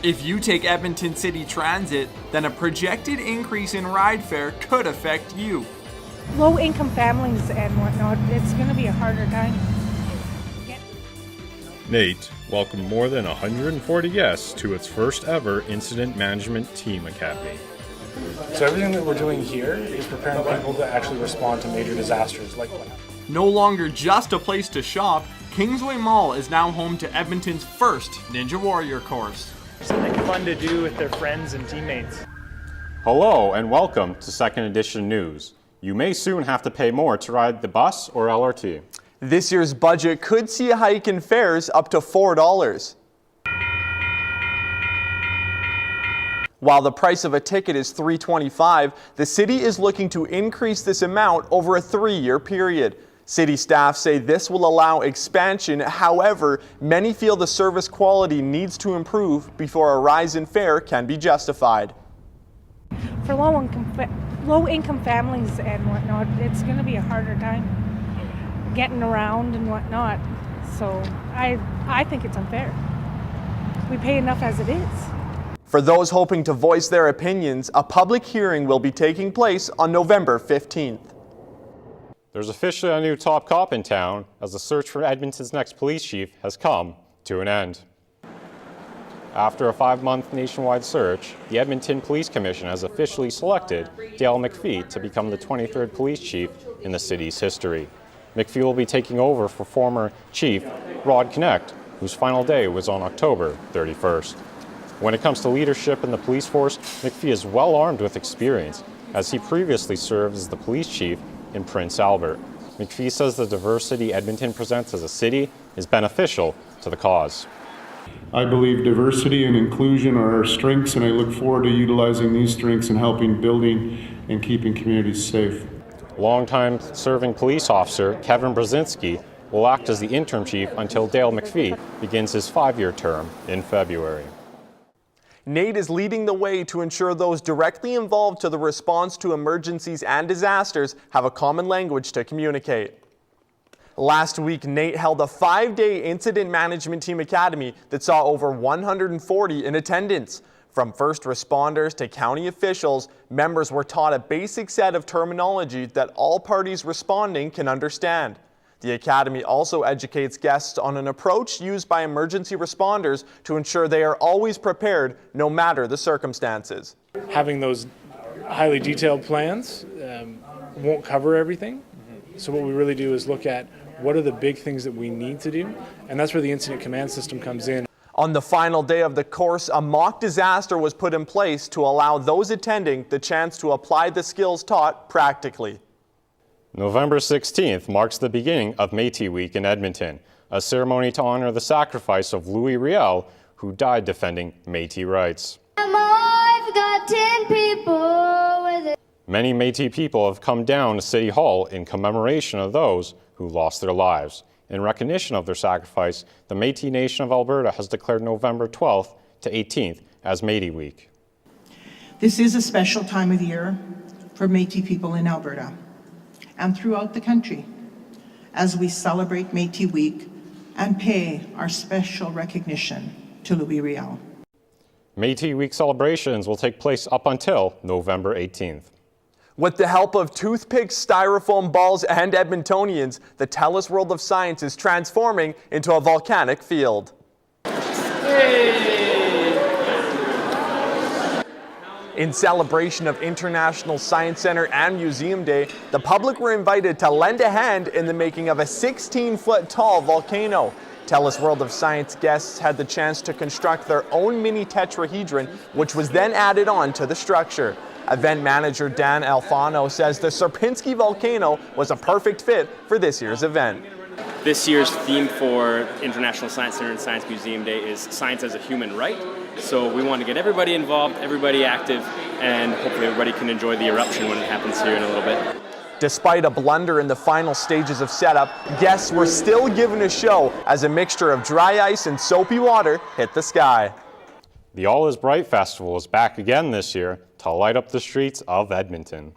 If you take Edmonton City Transit, then a projected increase in ride fare could affect you. Low-income families and whatnot, it's going to be a harder time. NAIT welcomed more than 140 guests to its first ever Incident Management Team Academy. So everything that we're doing here is preparing people to actually respond to major disasters like what happened. No longer just a place to shop, Kingsway Mall is now home to Edmonton's first Ninja Warrior course. Something fun to do with their friends and teammates. Hello and welcome to Second Edition News. You may soon have to pay more to ride the bus or LRT. This year's budget could see a hike in fares up to $4. While the price of a ticket is $3.25, the city is looking to increase this amount over a 3-year period. City staff say this will allow expansion. However, many feel the service quality needs to improve before a rise in fare can be justified. For low-income families and whatnot, it's going to be a harder time getting around and whatnot. So I think it's unfair. We pay enough as it is. For those hoping to voice their opinions, a public hearing will be taking place on November 15th. There's officially a new top cop in town as the search for Edmonton's next police chief has come to an end. After a 5-month nationwide search, the Edmonton Police Commission has officially selected Dale McPhee to become the 23rd police chief in the city's history. McPhee will be taking over for former chief Rod Knecht, whose final day was on October 31st. When it comes to leadership in the police force, McPhee is well armed with experience, as he previously served as the police chief in Prince Albert. McPhee says the diversity Edmonton presents as a city is beneficial to the cause. I believe diversity and inclusion are our strengths, and I look forward to utilizing these strengths in helping building and keeping communities safe. Longtime serving police officer Kevin Brzezinski will act as the interim chief until Dale McPhee begins his 5-year term in February. NAIT is leading the way to ensure those directly involved to the response to emergencies and disasters have a common language to communicate. Last week, NAIT held a 5-day Incident Management Team Academy that saw over 140 in attendance. From first responders to county officials, members were taught a basic set of terminology that all parties responding can understand. The Academy also educates guests on an approach used by emergency responders to ensure they are always prepared no matter the circumstances. Having those highly detailed plans won't cover everything. So what we really do is look at what are the big things that we need to do, and that's where the incident command system comes in. On the final day of the course, a mock disaster was put in place to allow those attending the chance to apply the skills taught practically. November 16th marks the beginning of Métis Week in Edmonton, a ceremony to honor the sacrifice of Louis Riel, who died defending Métis rights. I've got 10 people with it. Many Métis people have come down to City Hall in commemoration of those who lost their lives. In recognition of their sacrifice, the Métis Nation of Alberta has declared November 12th to 18th as Métis Week. This is a special time of year for Métis people in Alberta and throughout the country as we celebrate Métis Week and pay our special recognition to Louis Riel. Métis Week celebrations will take place up until November 18th. With the help of toothpicks, styrofoam balls, and Edmontonians, the TELUS World of Science is transforming into a volcanic field. In celebration of International Science Center and Museum Day, the public were invited to lend a hand in the making of a 16-foot tall volcano. TELUS World of Science guests had the chance to construct their own mini tetrahedron, which was then added on to the structure. Event manager Dan Alfano says the Sierpinski volcano was a perfect fit for this year's event. This year's theme for International Science Center and Science Museum Day is Science as a Human Right. So we want to get everybody involved, everybody active, and hopefully everybody can enjoy the eruption when it happens here in a little bit. Despite a blunder in the final stages of setup, guests were still given a show as a mixture of dry ice and soapy water hit the sky. The All Is Bright Festival is back again this year to light up the streets of Edmonton.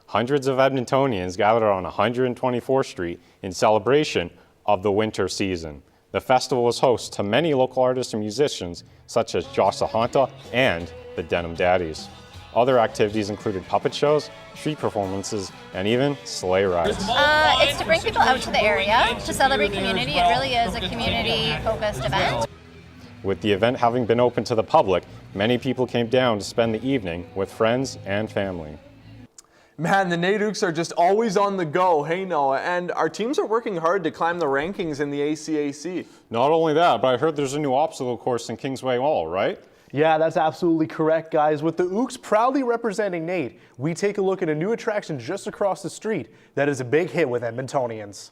Hundreds of Edmontonians gathered on 124th Street in celebration of the winter season. The festival was host to many local artists and musicians, such as Josh Sahanta and the Denim Daddies. Other activities included puppet shows, street performances, and even sleigh rides. It's to bring people out to the area to celebrate community. It really is a community-focused event. With the event having been open to the public, many people came down to spend the evening with friends and family. Man, the NAIT Ooks are just always on the go, hey Noah, and our teams are working hard to climb the rankings in the ACAC. Not only that, but I heard there's a new obstacle course in Kingsway Mall, right? Yeah, that's absolutely correct, guys. With the Ooks proudly representing NAIT, we take a look at a new attraction just across the street that is a big hit with Edmontonians.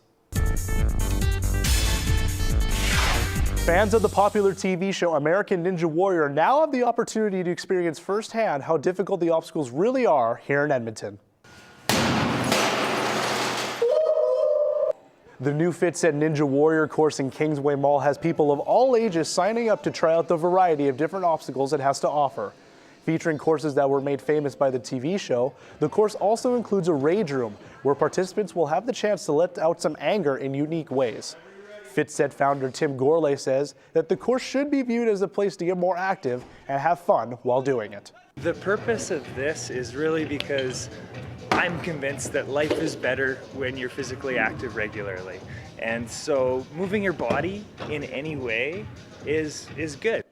Fans of the popular TV show American Ninja Warrior now have the opportunity to experience firsthand how difficult the obstacles really are here in Edmonton. The new FitSet Ninja Warrior course in Kingsway Mall has people of all ages signing up to try out the variety of different obstacles it has to offer. Featuring courses that were made famous by the TV show, the course also includes a rage room where participants will have the chance to let out some anger in unique ways. FitSet founder Tim Gourlay says that the course should be viewed as a place to get more active and have fun while doing it. The purpose of this is really because I'm convinced that life is better when you're physically active regularly. And so moving your body in any way is good.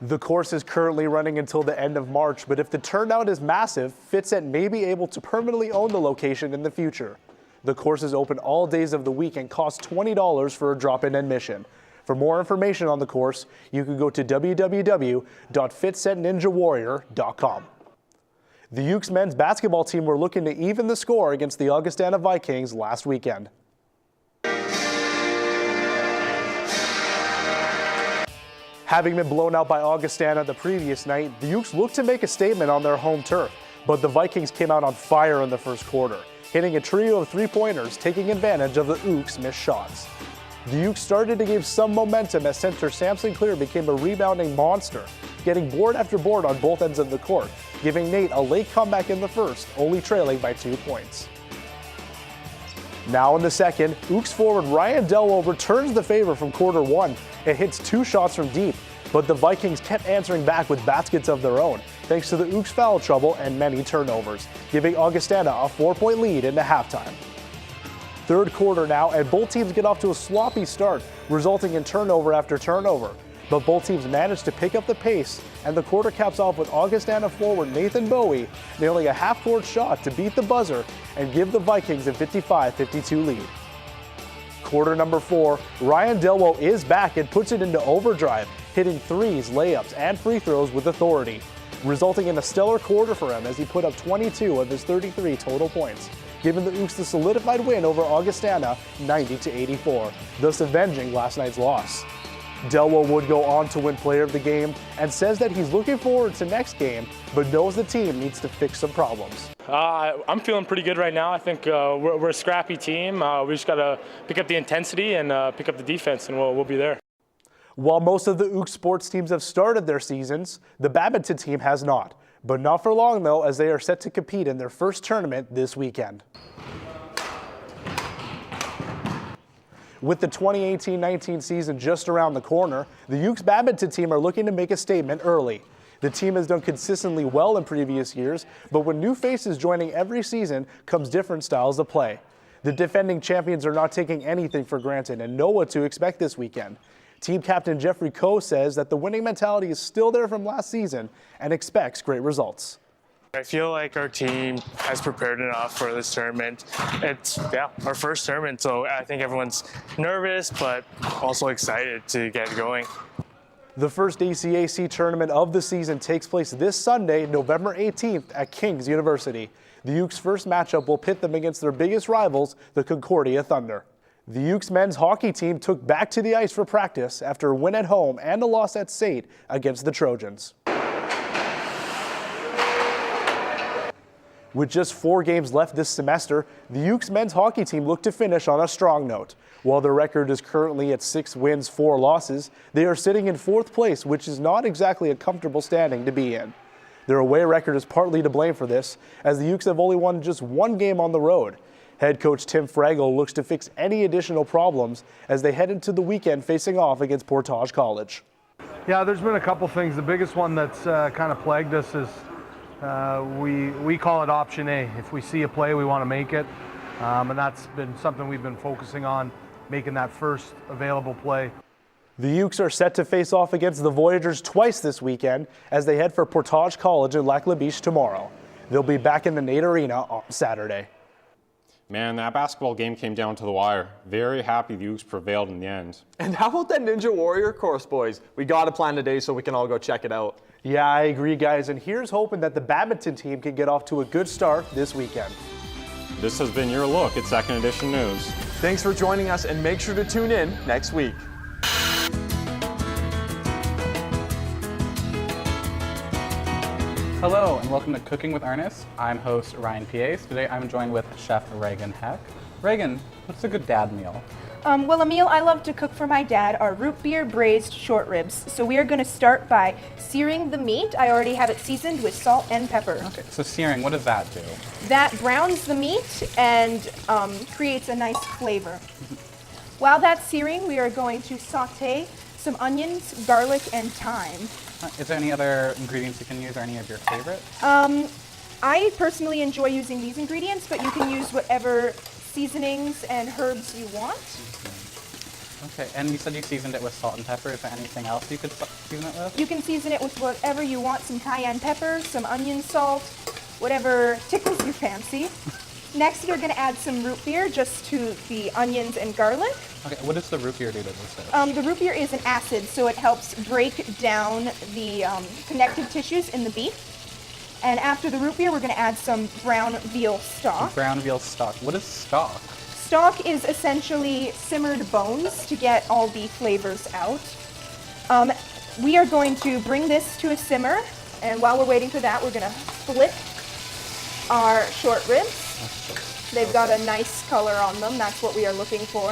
The course is currently running until the end of March, but if the turnout is massive, FitSet may be able to permanently own the location in the future. The course is open all days of the week and costs $20 for a drop-in admission. For more information on the course, you can go to www.fitsetninjawarrior.com. The Ukes men's basketball team were looking to even the score against the Augustana Vikings last weekend. Having been blown out by Augustana the previous night, the Ukes looked to make a statement on their home turf, but the Vikings came out on fire in the first quarter, hitting a trio of three-pointers, taking advantage of the Ukes' missed shots. The Ukes started to give some momentum as center Samson Clear became a rebounding monster, getting board after board on both ends of the court, giving NAIT a late comeback in the first, only trailing by 2 points. Now in the second, Ukes forward Ryan Delwo returns the favor from quarter one and hits 2 shots from deep, but the Vikings kept answering back with baskets of their own, thanks to the Ukes foul trouble and many turnovers, giving Augustana a 4-point lead into halftime. Third quarter now, and both teams get off to a sloppy start, resulting in turnover after turnover. But both teams managed to pick up the pace, and the quarter caps off with Augustana forward Nathan Bowie nailing a half-court shot to beat the buzzer and give the Vikings a 55-52 lead. Quarter number 4, Ryan Delwo is back and puts it into overdrive, hitting threes, layups, and free throws with authority, resulting in a stellar quarter for him as he put up 22 of his 33 total points, giving the Ukes the solidified win over Augustana 90-84, thus avenging last night's loss. Delwo would go on to win Player of the Game and says that he's looking forward to next game, but knows the team needs to fix some problems. I'm feeling pretty good right now. I think we're a scrappy team. We just got to pick up the intensity and pick up the defense, and we'll be there. While most of the Ukes sports teams have started their seasons, the badminton team has not. But not for long, though, as they are set to compete in their first tournament this weekend. With the 2018-19 season just around the corner, the Ukes badminton team are looking to make a statement early. The team has done consistently well in previous years, but with new faces joining every season comes different styles of play. The defending champions are not taking anything for granted and know what to expect this weekend. Team captain Jeffrey Coe says that the winning mentality is still there from last season and expects great results. I feel like our team has prepared enough for this tournament. It's our first tournament, so I think everyone's nervous but also excited to get going. The first ACAC tournament of the season takes place this Sunday, November 18th at King's University. The Ukes' first matchup will pit them against their biggest rivals, the Concordia Thunder. The Ukes men's hockey team took back to the ice for practice after a win at home and a loss at SAIT against the Trojans. With just 4 games left this semester, the Ukes men's hockey team looked to finish on a strong note. While their record is currently at 6 wins, 4 losses, they are sitting in 4th place, which is not exactly a comfortable standing to be in. Their away record is partly to blame for this, as the Ukes have only won just 1 game on the road. Head coach Tim Fragel looks to fix any additional problems as they head into the weekend facing off against Portage College. Yeah, there's been a couple things. The biggest one that's kind of plagued us is we call it option A. If we see a play, we want to make it. And that's been something we've been focusing on, making that first available play. The Ukes are set to face off against the Voyagers twice this weekend as they head for Portage College in Lac La Biche tomorrow. They'll be back in the Nate Arena on Saturday. Man, that basketball game came down to the wire. Very happy the Ukes prevailed in the end. And how about that Ninja Warrior course, boys? We got a plan today so we can all go check it out. Yeah, I agree, guys. And here's hoping that the badminton team can get off to a good start this weekend. This has been your look at Second Edition News. Thanks for joining us, and make sure to tune in next week. Hello and welcome to Cooking with Ernest. I'm host Ryan Pies. Today I'm joined with Chef Reagan Heck. Reagan, what's a good dad meal? Well, a meal I love to cook for my dad are root beer braised short ribs. So we are going to start by searing the meat. I already have it seasoned with salt and pepper. Okay, so searing, what does that do? That browns the meat and creates a nice flavor. While that's searing, we are going to saute some onions, garlic, and thyme. Is there any other ingredients you can use or any of your favorite? I personally enjoy using these ingredients, but you can use whatever seasonings and herbs you want. Okay, and you said you seasoned it with salt and pepper. Is there anything else you could season it with? You can season it with whatever you want, some cayenne pepper, some onion salt, whatever tickles your fancy. Next, you're going to add some root beer just to the onions and garlic. Okay, what does the root beer do to this dish? The root beer is an acid, so it helps break down the connective tissues in the beef. And after the root beer, we're going to add some brown veal stock. Brown veal stock. What is stock? Stock is essentially simmered bones to get all the flavors out. We are going to bring this to a simmer, and while we're waiting for that, we're going to flip our short ribs. They've got a nice color on them. That's what we are looking for.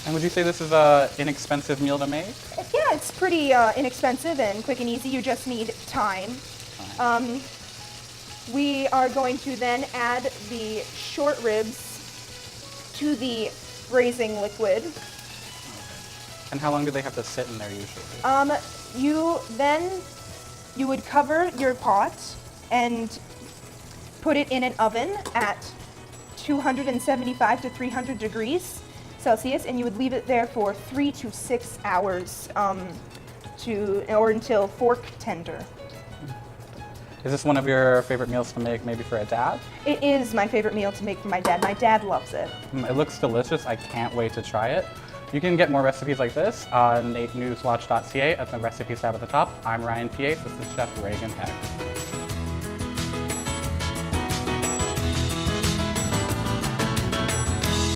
And would you say this is an inexpensive meal to make? Yeah, it's pretty inexpensive and quick and easy. You just need time. We are going to then add the short ribs to the braising liquid. And how long do they have to sit in there usually? You would cover your pot and put it in an oven at 275 to 300 degrees Celsius, and you would leave it there for 3 to 6 hours until fork tender. Is this one of your favorite meals to make, maybe for a dad? It is my favorite meal to make for my dad. My dad loves it. It looks delicious. I can't wait to try it. You can get more recipes like this on natenewswatch.ca at the recipes tab at the top. I'm Ryan Pies. This is Chef Reagan Heck.